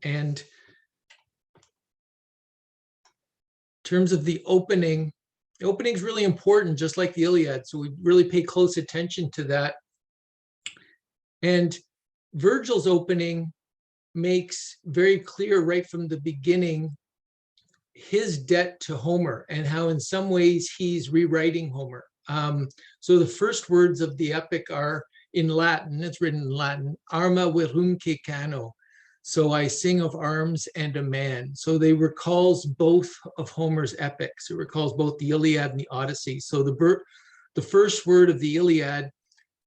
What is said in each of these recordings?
And in terms of the opening is really important, just like the Iliad. So we really pay close attention to that. And Virgil's opening makes very clear right from the beginning his debt to Homer and how in some ways he's rewriting Homer. So the first words of the epic are in Latin, it's written in Latin, arma virumque cano. So I sing of arms and a man. So they recalls both of Homer's epics. It recalls both the Iliad and the Odyssey. So the first word of the Iliad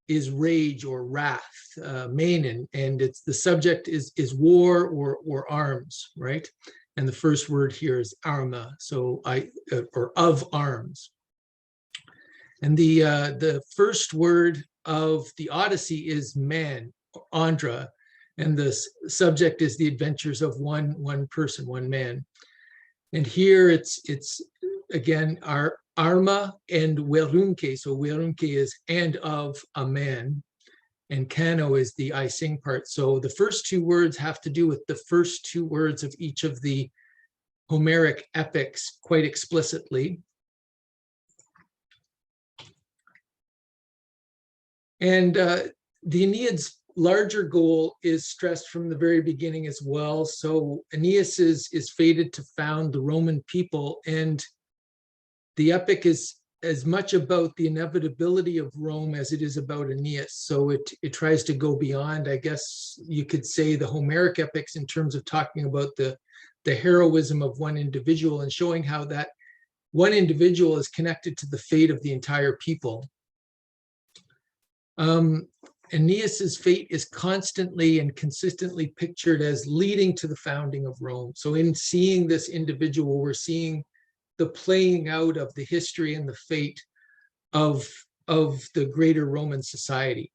is rage or wrath, menon, and it's the subject is war or arms, right? And the first word here is arma, so or of arms. And the first word of the Odyssey is man, andra, and the subject is the adventures of one person, one man. And here it's again our arma and virumque. So virumque is and of a man, and cano is the I sing part. So the first two words have to do with the first two words of each of the Homeric epics quite explicitly. And the Aeneid's larger goal is stressed from the very beginning as well. So Aeneas is fated to found the Roman people, and the epic is as much about the inevitability of Rome as it is about Aeneas. So it tries to go beyond, I guess you could say, the Homeric epics in terms of talking about the heroism of one individual and showing how that one individual is connected to the fate of the entire people. Aeneas's fate is constantly and consistently pictured as leading to the founding of Rome. So in seeing this individual, we're seeing the playing out of the history and the fate of the greater Roman society.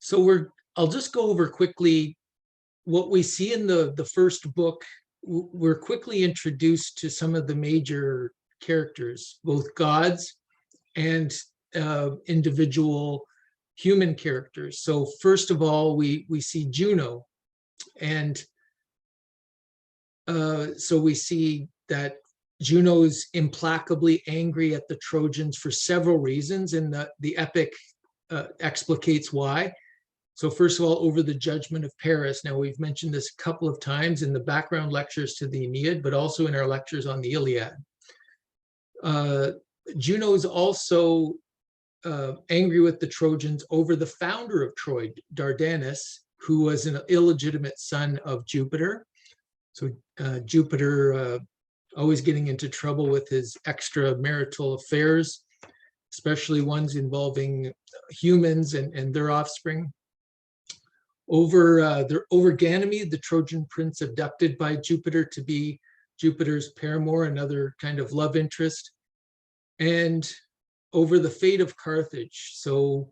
So I'll just go over quickly what we see in the first book. We're quickly introduced to some of the major characters, both gods and individual human characters. So first of all, we see Juno, and so we see that Juno's implacably angry at the Trojans for several reasons, and the epic explicates why. So first of all, over the judgment of Paris. Now, we've mentioned this a couple of times in the background lectures to the Aeneid, but also in our lectures on the Iliad. Juno is also angry with the Trojans over the founder of Troy, Dardanus, who was an illegitimate son of Jupiter. So Jupiter always getting into trouble with his extramarital affairs, especially ones involving humans and their offspring. Over Ganymede, the Trojan prince abducted by Jupiter to be Jupiter's paramour, another kind of love interest. And over the fate of Carthage. So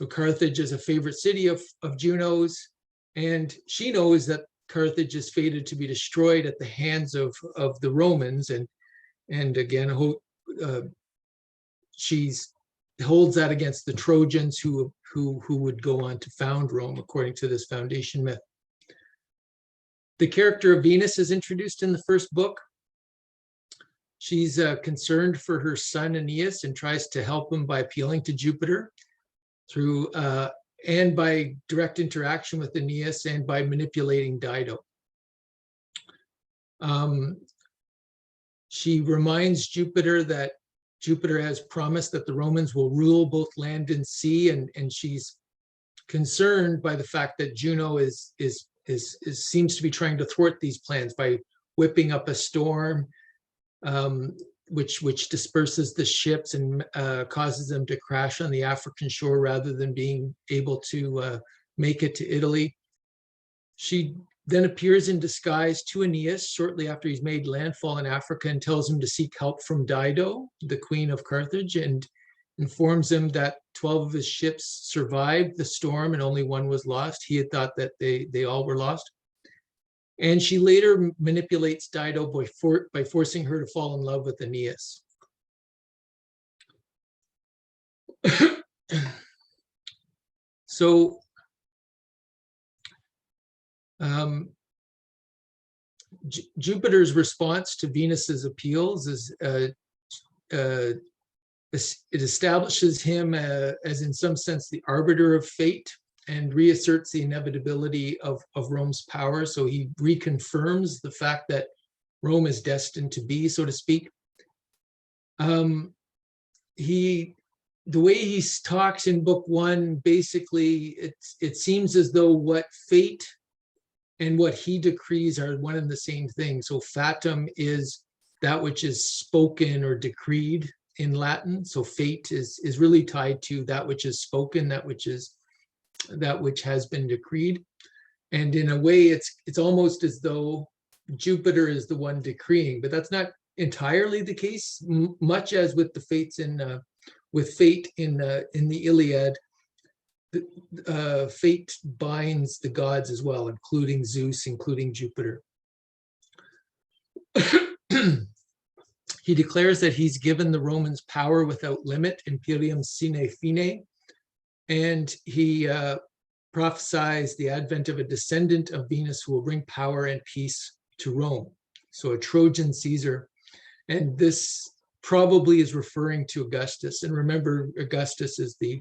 Carthage is a favorite city of Juno's, and she knows that Carthage is fated to be destroyed at the hands of the Romans, and again, she holds that against the Trojans who would go on to found Rome according to this foundation myth. The character of Venus is introduced in the first book. She's concerned for her son Aeneas and tries to help him by appealing to Jupiter through and by direct interaction with Aeneas and by manipulating Dido. She reminds Jupiter that Jupiter has promised that the Romans will rule both land and sea, and she's concerned by the fact that Juno seems to be trying to thwart these plans by whipping up a storm, which disperses the ships and causes them to crash on the African shore rather than being able to make it to Italy. She then appears in disguise to Aeneas shortly after he's made landfall in Africa and tells him to seek help from Dido, the queen of Carthage, and informs him that 12 of his ships survived the storm and only one was lost. He had thought that they all were lost. And she later manipulates Dido by forcing her to fall in love with Aeneas. So Um, Jupiter's response to Venus's appeals is uh, it establishes him as, in some sense, the arbiter of fate, and reasserts the inevitability of Rome's power. So he reconfirms the fact that Rome is destined to be, so to speak. The way he talks in book one, basically, it seems as though what fate and what he decrees are one and the same thing. So fatum is that which is spoken or decreed in Latin. So fate is really tied to that which is spoken, that which has been decreed. And in a way, it's almost as though Jupiter is the one decreeing, but that's not entirely the case. Much as with the fates with fate in the Iliad, fate binds the gods as well, including Zeus, including Jupiter. He declares that he's given the Romans power without limit, imperium sine fine, and he prophesies the advent of a descendant of Venus who will bring power and peace to Rome. So a Trojan Caesar. And this probably is referring to Augustus. And remember, Augustus is the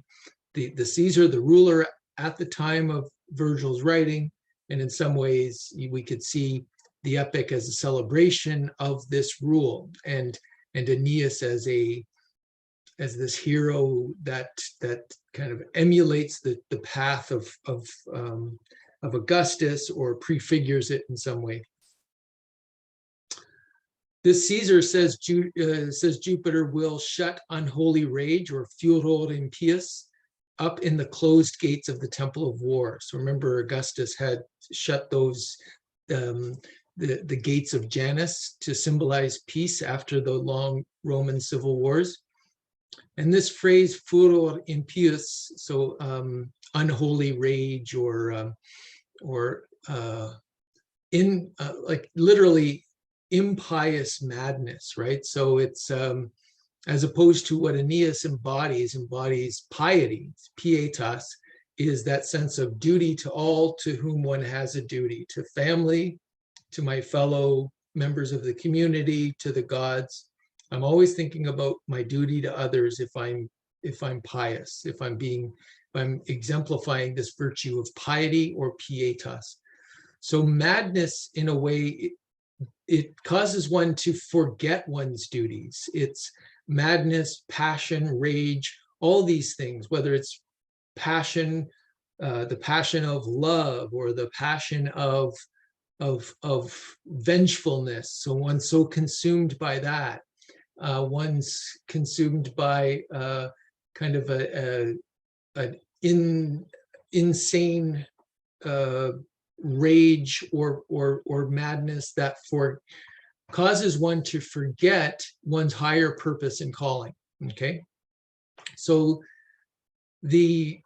Caesar, the ruler at the time of Virgil's writing. And in some ways, we could see the epic as a celebration of this rule, and Aeneas as this hero that kind of emulates the path of Augustus, or prefigures it in some way. This Caesar says Jupiter will shut unholy rage, or furor impius, up in the closed gates of the Temple of War. So remember, Augustus had shut those the gates of Janus to symbolize peace after the long Roman civil wars. And this phrase furor impius, so unholy rage, or like literally impious madness, right? So it's as opposed to what Aeneas embodies piety. Pietas is that sense of duty to all to whom one has a duty, to family, to my fellow members of the community, to the gods. I'm always thinking about my duty to others if I'm pious, if I'm exemplifying this virtue of piety or pietas. So madness, in a way, it causes one to forget one's duties. It's madness, passion, rage, all these things, whether it's passion, the passion of love, or the passion of vengefulness. So one's so consumed by that. One's consumed by kind of an insane rage or madness that causes one to forget one's higher purpose and calling. Okay, so we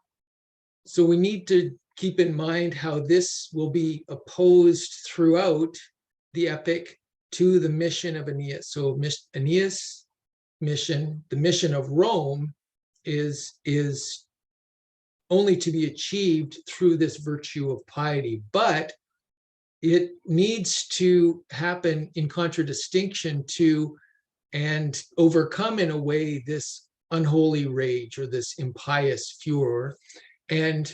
need to keep in mind how this will be opposed throughout the epic to the mission of Aeneas. So Aeneas' mission, the mission of Rome, is only to be achieved through this virtue of piety, but it needs to happen in contradistinction to and overcome, in a way, this unholy rage or this impious furor. And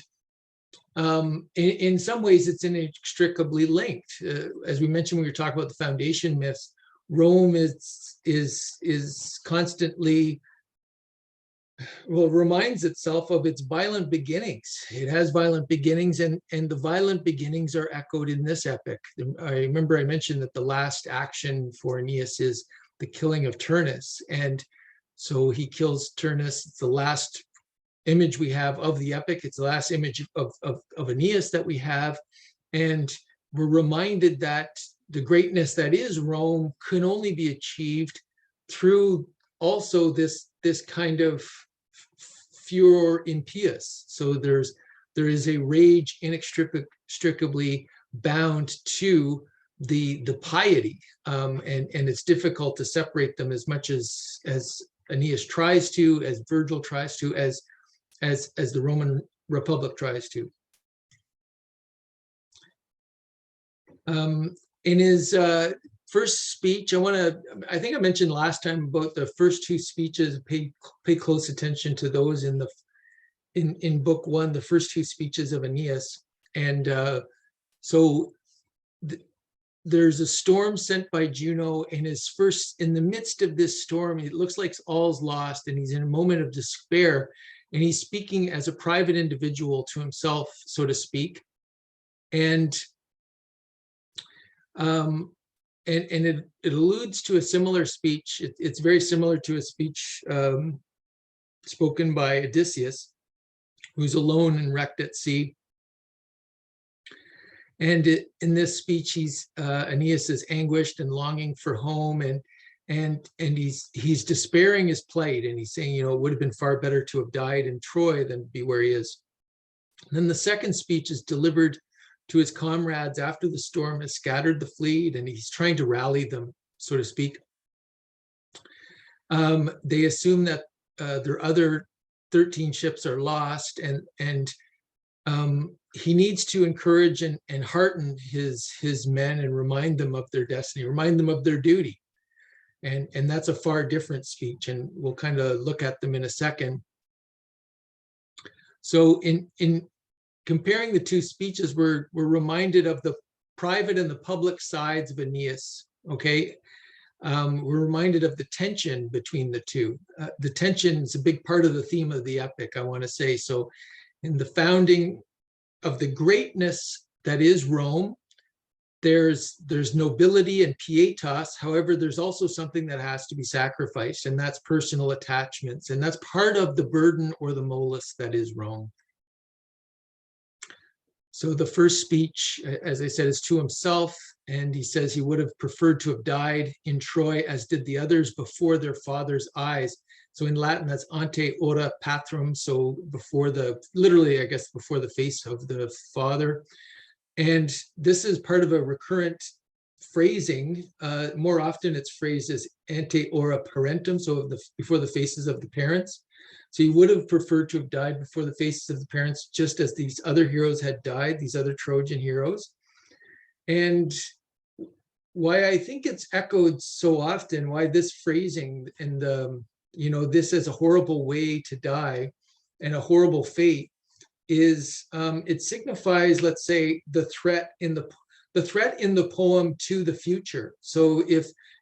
in some ways, it's inextricably linked. As we mentioned, when we were talking about the foundation myths, Rome is constantly, reminds itself of its violent beginnings. It has violent beginnings, and the violent beginnings are echoed in this epic. I remember I mentioned that the last action for Aeneas is the killing of Turnus, and so he kills Turnus. It's the last image we have of the epic. It's the last image of Aeneas that we have, and we're reminded that the greatness that is Rome can only be achieved through also this kind of furor impius. So there is a rage inextricably bound to the piety, and it's difficult to separate them as much as Aeneas tries to, as Virgil tries to, as the Roman Republic tries to. In his first speech, I think I mentioned last time about the first two speeches. Pay close attention to those in book one, the first two speeches of Aeneas. And so there's a storm sent by Juno, and in the midst of this storm, it looks like all's lost, and he's in a moment of despair, and he's speaking as a private individual to himself, so to speak. And it alludes to a similar speech. It's very similar to a speech spoken by Odysseus, who's alone and wrecked at sea. And in this speech, Aeneas is anguished and longing for home, and he's despairing his plight, and he's saying, it would have been far better to have died in Troy than be where he is. And then the second speech is delivered to his comrades after the storm has scattered the fleet, and he's trying to rally them, so to speak. They assume that their other 13 ships are lost, and he needs to encourage and hearten his men and remind them of their destiny, remind them of their duty. And that's a far different speech, and we'll kind of look at them in a second. So in comparing the two speeches, we're reminded of the private and the public sides of Aeneas, okay? We're reminded of the tension between the two. The tension is a big part of the theme of the epic, I want to say. So in the founding of the greatness that is Rome, there's nobility and pietas. However, there's also something that has to be sacrificed, and that's personal attachments. And that's part of the burden or the molus that is Rome. So the first speech, as I said, is to himself, and he says he would have preferred to have died in Troy, as did the others, before their father's eyes. So in Latin, that's ante ora patrum, so literally, I guess, before the face of the father. And this is part of a recurrent phrasing. More often it's phrased as ante ora parentum, so before the faces of the parents. So he would have preferred to have died before the faces of the parents, just as these other heroes had died, these other Trojan heroes. And why I think it's echoed so often, why this phrasing and this as a horrible way to die and a horrible fate is it signifies, let's say, the threat in the poem to the future. So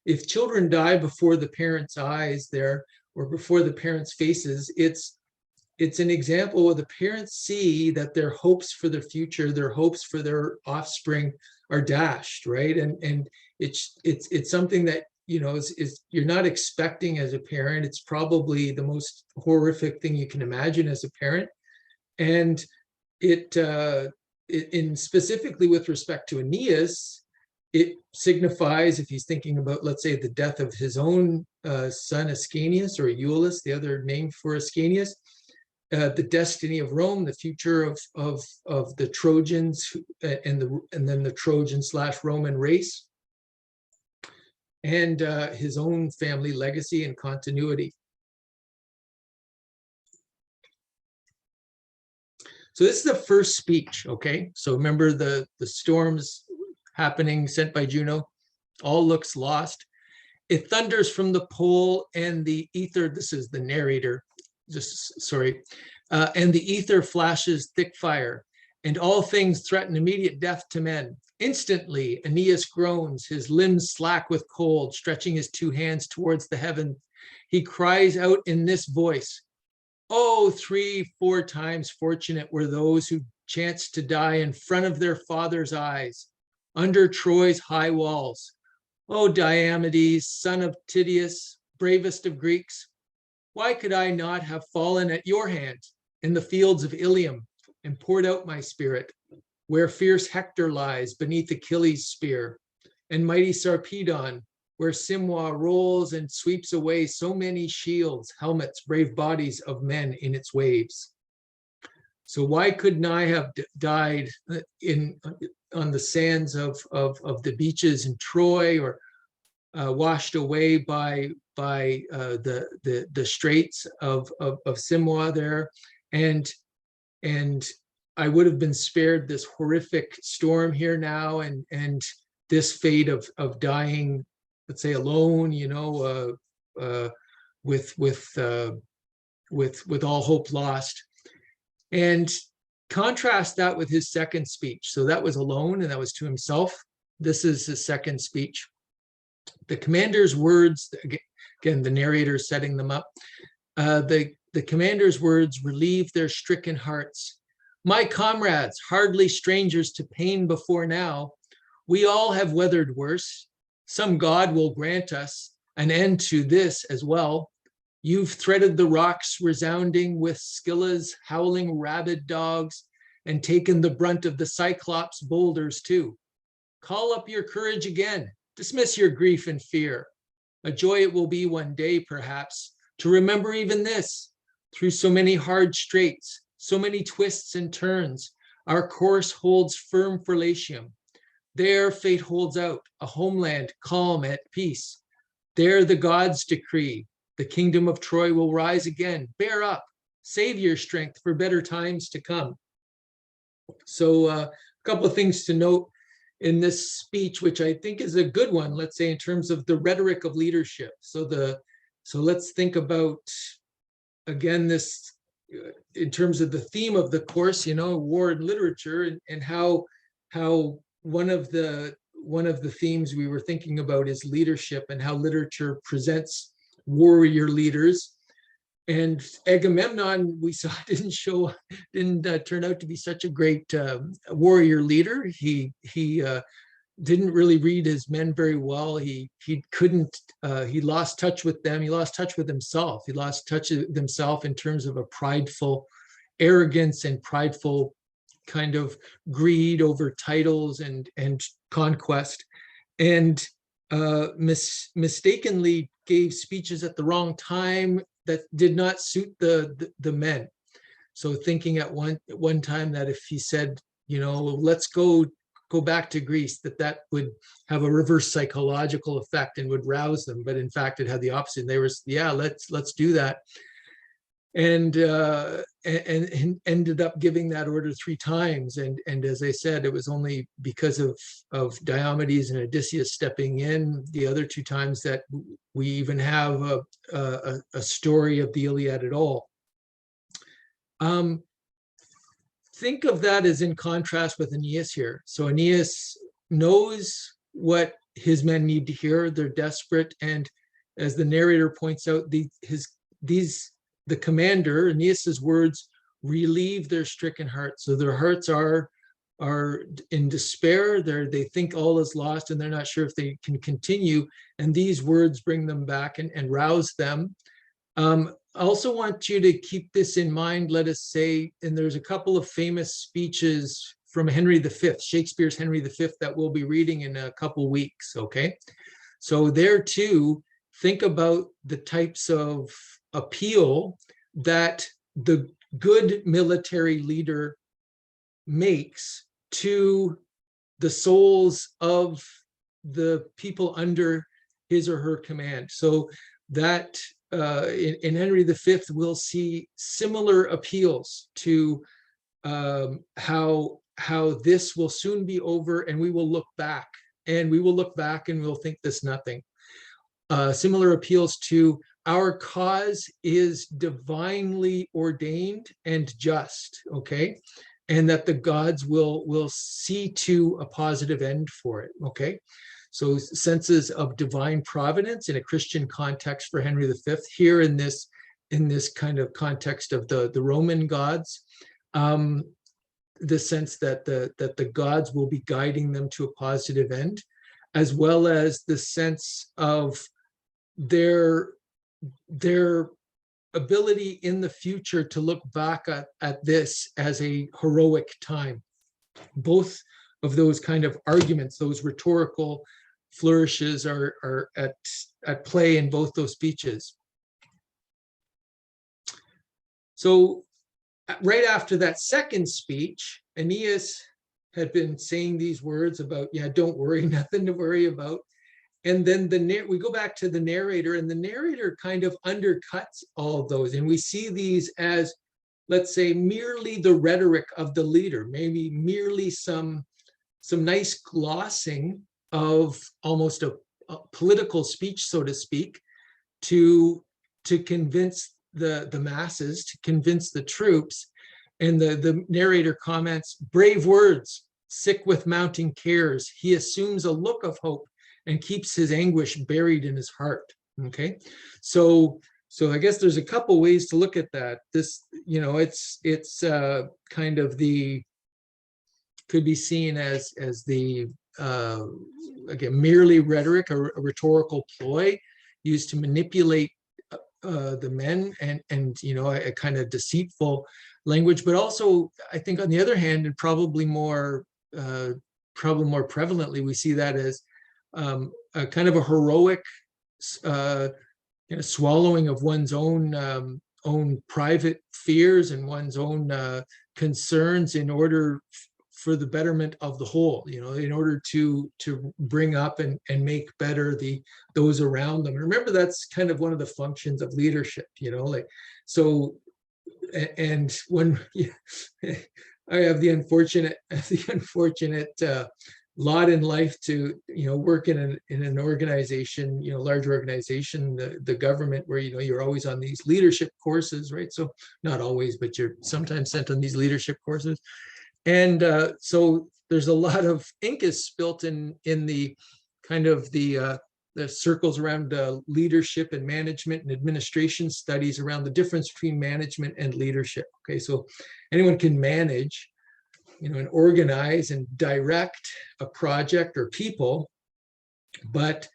if children die before the parents' eyes there, or before the parents' faces, it's an example where the parents see that their hopes for the future, their hopes for their offspring are dashed, right? And it's something that is you're not expecting as a parent. It's probably the most horrific thing you can imagine as a parent, and in specifically with respect to Aeneas, it signifies, if he's thinking about, let's say, the death of his own son Ascanius, or Iulus, the other name for Ascanius, the destiny of Rome, the future of the Trojans, and then the Trojan/Roman race, and his own family legacy and continuity. So this is the first speech, okay? So remember the storms happening, sent by Juno, all looks lost. It thunders from the pole, and the ether, this is the narrator, and the ether flashes thick fire, and all things threaten immediate death to men. Instantly, Aeneas groans, his limbs slack with cold, stretching his two hands towards the heaven. He cries out in this voice, "Oh, 3-4 times fortunate were those who chanced to die in front of their father's eyes, under Troy's high walls. O Diomedes, son of Tydeus, bravest of Greeks, why could I not have fallen at your hand in the fields of Ilium and poured out my spirit, where fierce Hector lies beneath Achilles' spear, and mighty Sarpedon, where Simwa rolls and sweeps away so many shields, helmets, brave bodies of men in its waves? So why couldn't I have died on the sands of the beaches in Troy, or washed away by the straits of Simwa there, and I would have been spared this horrific storm here now, and this fate of dying, let's say, alone, with all hope lost. And contrast that with his second speech. So that was alone, and that was to himself. This is his second speech. The commander's words, again, the narrator setting them up. The commander's words relieved their stricken hearts. My comrades, hardly strangers to pain before now, we all have weathered worse. Some God will grant us an end to this as well. You've threaded the rocks resounding with Scylla's howling rabid dogs, and taken the brunt of the Cyclops' boulders too. Call up your courage again, dismiss your grief and fear. A joy it will be one day, perhaps, to remember even this. Through so many hard straits, so many twists and turns, our course holds firm for Latium. There fate holds out, a homeland calm at peace. There the gods decree, the kingdom of Troy will rise again. Bear up, save your strength for better times to come. So a couple of things to note in this speech, which I think is a good one, let's say, in terms of the rhetoric of leadership. So let's think about, again, this in terms of the theme of the course, war and literature, and how one of the themes we were thinking about is leadership, and how literature presents warrior leaders. And Agamemnon, we saw, didn't turn out to be such a great warrior leader. He didn't really read his men very well. He lost touch with them. He lost touch with himself. He lost touch with himself in terms of a prideful arrogance and prideful kind of greed over titles and conquest, and mistakenly gave speeches at the wrong time that did not suit the men. So thinking at one time that if he said, let's go back to Greece, that would have a reverse psychological effect and would rouse them. But in fact, it had the opposite. They were, let's do that. And ended up giving that order 3 times. And as I said, it was only because of Diomedes and Odysseus stepping in the other 2 times that we even have a story of the Iliad at all. Think of that as in contrast with Aeneas here. So Aeneas knows what his men need to hear. They're desperate. And as the narrator points out, the commander, Aeneas's words, relieve their stricken hearts. So their hearts are in despair. They think all is lost, and they're not sure if they can continue. And these words bring them back and rouse them. I also want you to keep this in mind, let us say, and there's a couple of famous speeches from Henry V, Shakespeare's Henry V, that we'll be reading in a couple weeks, okay? So there too, think about the types of appeal that the good military leader makes to the souls of the people under his or her command. So that in Henry V, we'll see similar appeals to how this will soon be over, and we will look back, and we'll think this nothing. Similar appeals to our cause is divinely ordained and just, okay? And that the gods will see to a positive end for it, okay? So senses of divine providence in a Christian context for Henry V, here in this kind of context of the Roman gods, the sense that the gods will be guiding them to a positive end, as well as the sense of their ability in the future to look back at this as a heroic time. Both of those kind of arguments, those rhetorical flourishes, are at play in both those speeches. So right after that second speech, Aeneas had been saying these words about, don't worry, nothing to worry about. And then we go back to the narrator, and the narrator kind of undercuts all of those. And we see these as let's say, merely the rhetoric of the leader, maybe merely some nice glossing of almost a political speech, so to speak, to convince the masses, to convince the troops. And the narrator comments, brave words, sick with mounting cares, he assumes a look of hope and keeps his anguish buried in his heart. Okay, so I guess there's a couple ways to look at that. This, it's kind of could be seen as the again, merely rhetoric, or a rhetorical ploy used to manipulate the men, and a kind of deceitful language. But also, I think, on the other hand, and probably more prevalently, we see that as a kind of a heroic swallowing of one's own private fears and one's own concerns in order for the betterment of the whole, in order to bring up and make better those around them. And remember, that's kind of one of the functions of leadership, like, so. And when I have the unfortunate lot in life to work in an organization, large organization, the government, where you're always on these leadership courses, right? So not always, but you're sometimes sent on these leadership courses. And so there's a lot of ink is spilt in the kind of the circles around leadership and management and administration studies around the difference between management and leadership. Okay, so anyone can manage, and organize and direct a project or people, but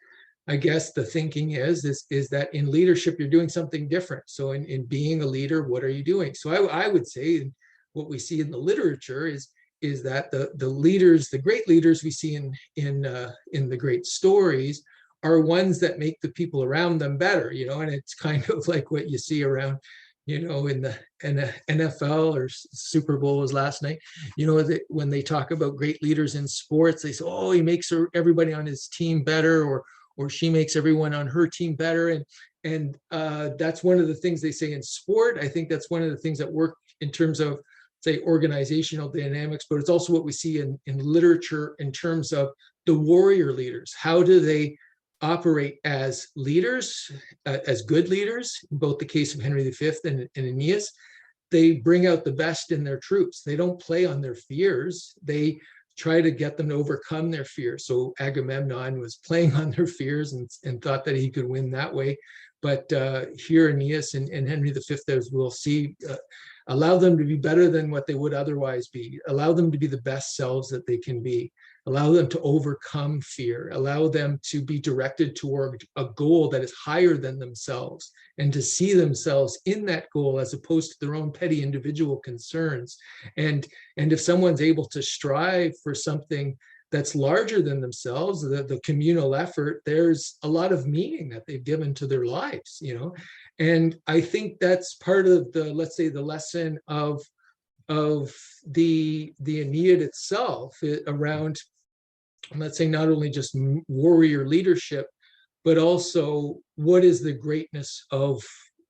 I guess the thinking is that in leadership you're doing something different. So in being a leader, what are you doing? So I would say what we see in the literature is that the leaders, the great leaders we see in the great stories, are ones that make the people around them better, and it's kind of like what you see around, in the NFL, or Super Bowl was last night, when they talk about great leaders in sports, they say, oh, he makes everybody on his team better, or she makes everyone on her team better. And that's one of the things they say in sport. I think that's one of the things that work in terms of, say, organizational dynamics, but it's also what we see in literature in terms of the warrior leaders. How do they operate as leaders, as good leaders? In both the case of Henry V and Aeneas, they bring out the best in their troops. They don't play on their fears. They try to get them to overcome their fears. So Agamemnon was playing on their fears and thought that he could win that way. But here Aeneas and Henry V, as we'll see, allow them to be better than what they would otherwise be, allow them to be the best selves that they can be, allow them to overcome fear, allow them to be directed toward a goal that is higher than themselves, and to see themselves in that goal as opposed to their own petty individual concerns. And if someone's able to strive for something that's larger than themselves, the communal effort, there's a lot of meaning that they've given to their lives, And I think that's part of the, let's say, the lesson of the Aeneid itself, around, let's say, not only just warrior leadership, but also what is the greatness of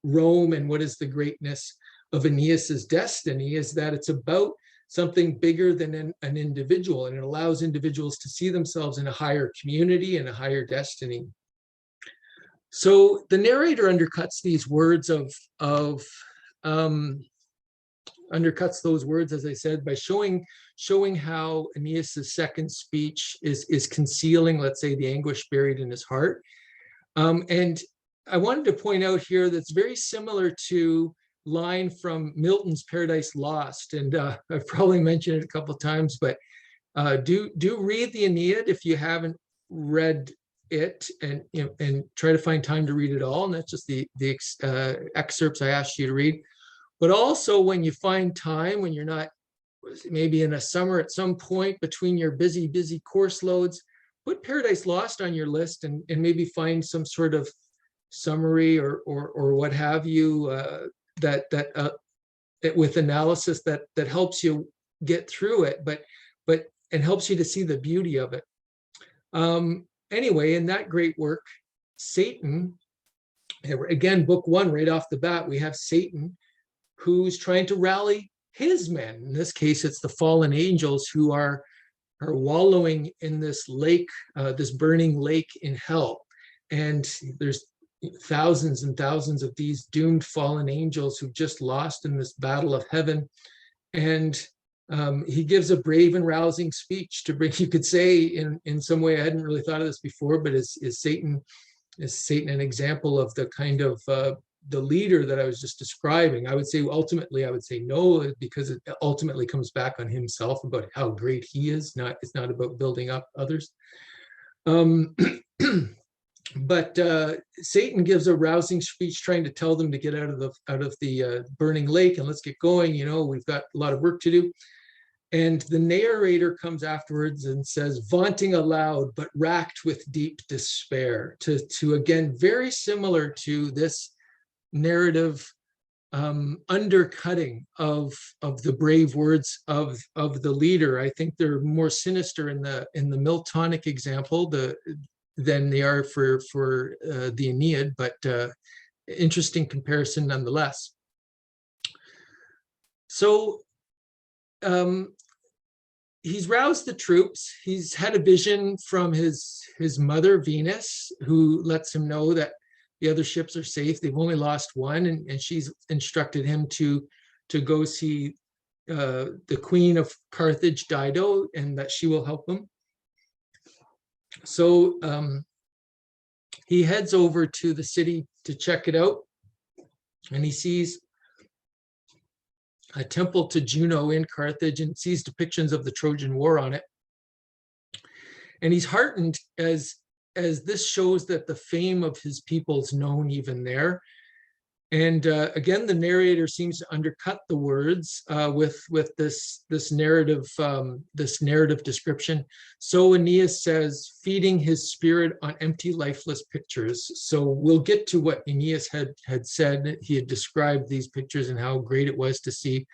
Rome and what is the greatness of Aeneas's destiny, is that it's about something bigger than an individual, and it allows individuals to see themselves in a higher community and a higher destiny. So the narrator undercuts these words undercuts those words, as I said, by showing how Aeneas's second speech is concealing, let's say, the anguish buried in his heart. And I wanted to point out here that's very similar to line from Milton's Paradise Lost, and I've probably mentioned it a couple of times, but do read the Aeneid if you haven't read it, and try to find time to read it all. And that's just the excerpts I asked you to read. But also, when you find time, when you're not, maybe in a summer at some point between your busy course loads, put Paradise Lost on your list, and maybe find some sort of summary or what have you, that with analysis that helps you get through it, but and helps you to see the beauty of it. Anyway, in that great work, Satan, again, book one, right off the bat, we have Satan who's trying to rally his men. In this case, it's the fallen angels who are wallowing in this lake, this burning lake in hell. And there's thousands and thousands of these doomed fallen angels who've just lost in this battle of heaven. And he gives a brave and rousing speech to bring, you could say in some way, I hadn't really thought of this before, but is Satan an example of the kind of the leader that I was just describing? I would say ultimately, I would say no, because it ultimately comes back on himself about how great he is. It's not about building up others. But Satan gives a rousing speech trying to tell them to get out of the burning lake and let's get going. We've got a lot of work to do. And the narrator comes afterwards and says, vaunting aloud, but racked with deep despair, to again, very similar to this narrative undercutting of the brave words of the leader. I think they're more sinister in the Miltonic example than they are for the Aeneid, but interesting comparison nonetheless. So he's roused the troops. He's had a vision from his mother, Venus, who lets him know that the other ships are safe. They've only lost one, and she's instructed him to go see the queen of Carthage, Dido, and that she will help him. So he heads over to the city to check it out, and he sees a temple to Juno in Carthage and sees depictions of the Trojan War on it. And he's heartened as this shows that the fame of his people's known even there. And again, the narrator seems to undercut the words with this narrative description. So Aeneas says, feeding his spirit on empty, lifeless pictures. So we'll get to what Aeneas had said. He had described these pictures and how great it was to see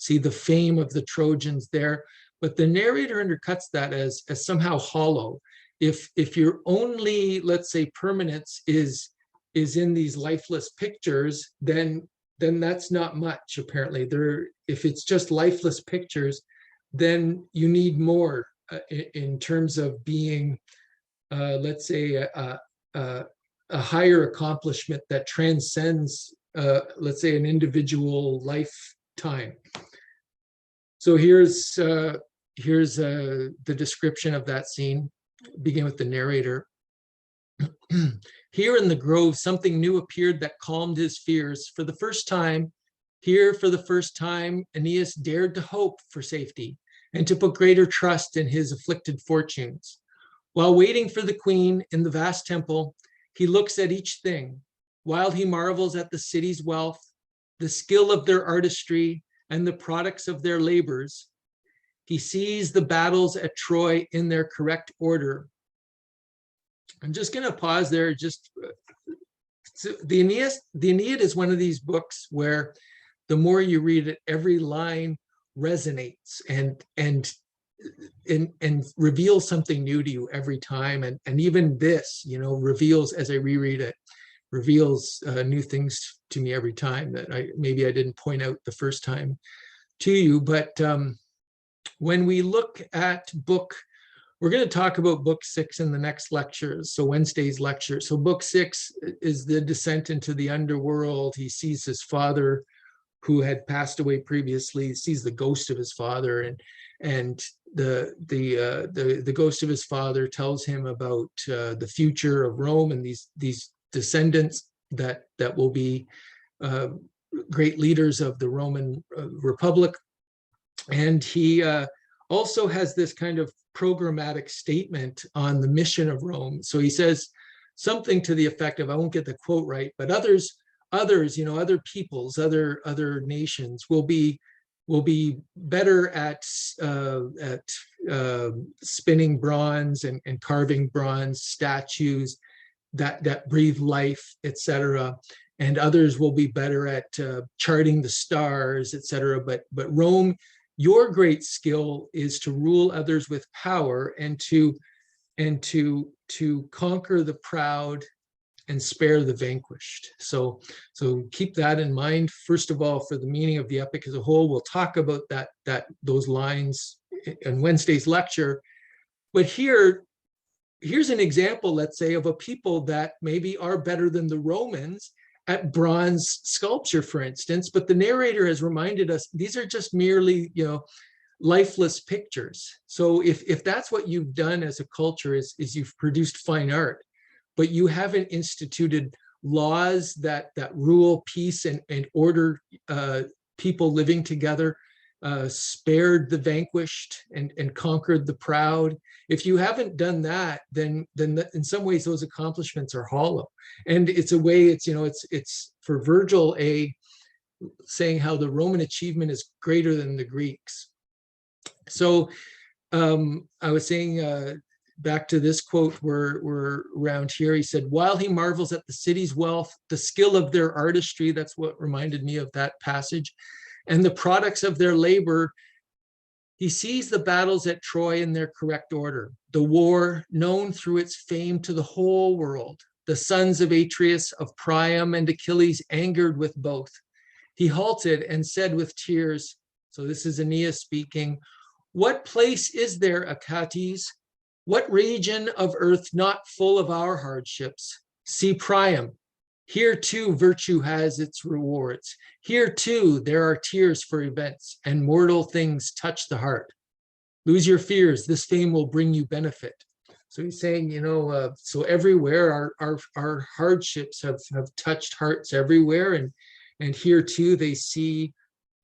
the fame of the Trojans there. But the narrator undercuts that as somehow hollow. If your only, let's say, permanence is in these lifeless pictures, then that's not much, apparently. If it's just lifeless pictures, then you need more in terms of being, let's say, a higher accomplishment that transcends, let's say, an individual lifetime. So here's the description of that scene. Begin with the narrator. Here in the grove, something new appeared that calmed his fears. For the first time, Aeneas dared to hope for safety and to put greater trust in his afflicted fortunes. While waiting for the queen in the vast temple, he looks at each thing, while he marvels at the city's wealth, the skill of their artistry, and the products of their labors. He sees the battles at Troy in their correct order. I'm just going to pause there. So the Aeneid is one of these books where the more you read it, every line resonates and reveals something new to you every time. And even this, reveals, as I reread it, reveals new things to me every time that maybe I didn't point out the first time to you. But when we look at we're going to talk about book 6 in the next lecture, so Wednesday's lecture. So book 6 is the descent into the underworld. He sees his father, who had passed away previously. He sees the ghost of his father, and the ghost of his father tells him about the future of Rome and these descendants that will be great leaders of the Roman Republic. And he also has this kind of programmatic statement on the mission of Rome. So he says something to the effect of, I won't get the quote right, but other peoples, other nations will be better at spinning bronze and carving bronze statues that breathe life, etc. And others will be better at charting the stars, etc. But Rome, your great skill is to rule others with power and to conquer the proud and spare the vanquished. So keep that in mind. First of all, for the meaning of the epic as a whole, we'll talk about those lines in Wednesday's lecture. But here's an example, let's say, of a people that maybe are better than the Romans at bronze sculpture, for instance. But the narrator has reminded us these are just merely, lifeless pictures. So if that's what you've done as a culture is you've produced fine art, but you haven't instituted laws that rule peace and order, people living together, spared the vanquished and conquered the proud. If you haven't done that, then in some ways those accomplishments are hollow. And it's a way, it's for Virgil saying how the Roman achievement is greater than the Greeks. So I was saying, back to this quote, we're around here. He said, while he marvels at the city's wealth, the skill of their artistry, that's what reminded me of that passage, and the products of their labor, he sees the battles at Troy in their correct order, the war known through its fame to the whole world, the sons of Atreus, of Priam and Achilles angered with both. He halted and said with tears, so this is Aeneas speaking, what place is there, Achates? What region of earth not full of our hardships? See Priam. Here too virtue has its rewards. Here too there are tears for events, and mortal things touch the heart. Lose your fears, this fame will bring you benefit. So he's saying, so everywhere our hardships have touched hearts everywhere, and here too they see,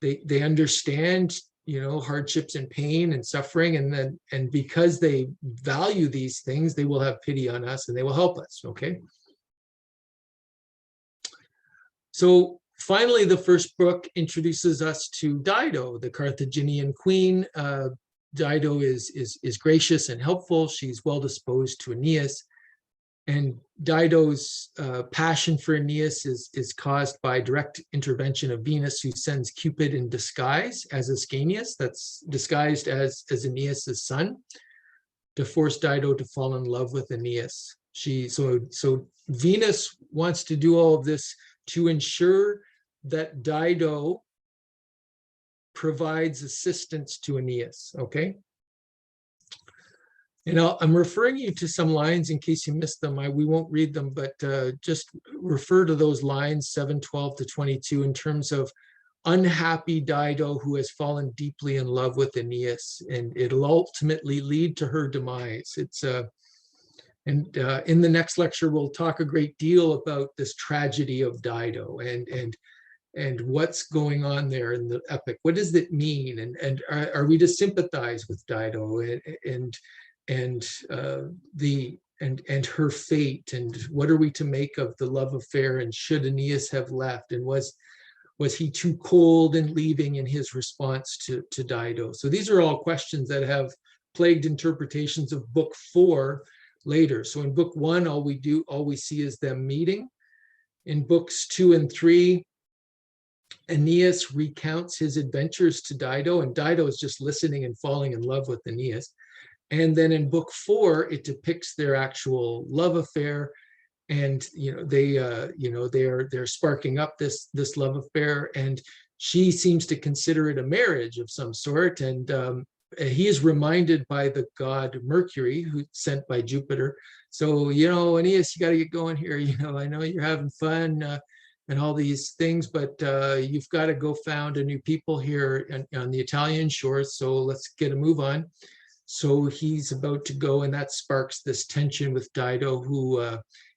they understand, hardships and pain and suffering, and because they value these things, they will have pity on us and they will help us. Okay. So finally, the first book introduces us to Dido, the Carthaginian queen. Dido is gracious and helpful. She's well disposed to Aeneas. And Dido's passion for Aeneas is caused by direct intervention of Venus, who sends Cupid in disguise as Ascanius, that's disguised as Aeneas's son, to force Dido to fall in love with Aeneas. So Venus wants to do all of this to ensure that Dido provides assistance to Aeneas. Okay. And I'm referring you to some lines in case you missed them. We won't read them, but just refer to those lines 7:12 to 22 in terms of unhappy Dido who has fallen deeply in love with Aeneas, and it'll ultimately lead to her demise. In the next lecture, we'll talk a great deal about this tragedy of Dido and what's going on there in the epic. What does it mean? And are we to sympathize with Dido and her fate, and what are we to make of the love affair, and should Aeneas have left, and was he too cold in leaving in his response to Dido? So these are all questions that have plagued interpretations of book 4 later. So in book 1, all we see is them meeting. In books 2 and 3, Aeneas recounts his adventures to Dido, and Dido is just listening and falling in love with Aeneas. And then in book 4, it depicts their actual love affair, and they're sparking up this love affair, and she seems to consider it a marriage of some sort. And he is reminded by the god Mercury, who's sent by Jupiter. So, Aeneas, you got to get going here. I know you're having fun and all these things, but you've got to go found a new people here on the Italian shores. So let's get a move on. So he's about to go, and that sparks this tension with Dido, who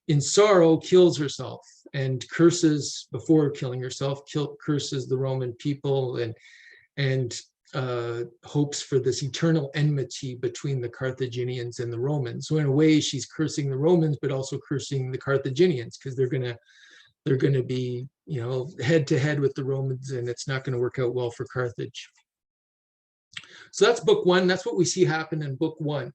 in sorrow kills herself and curses, before killing herself, curses the Roman people and hopes for this eternal enmity between the Carthaginians and the Romans. So in a way, she's cursing the Romans, but also cursing the Carthaginians, because they're going to be, head to head with the Romans, and it's not going to work out well for Carthage. So that's book 1. That's what we see happen in book 1.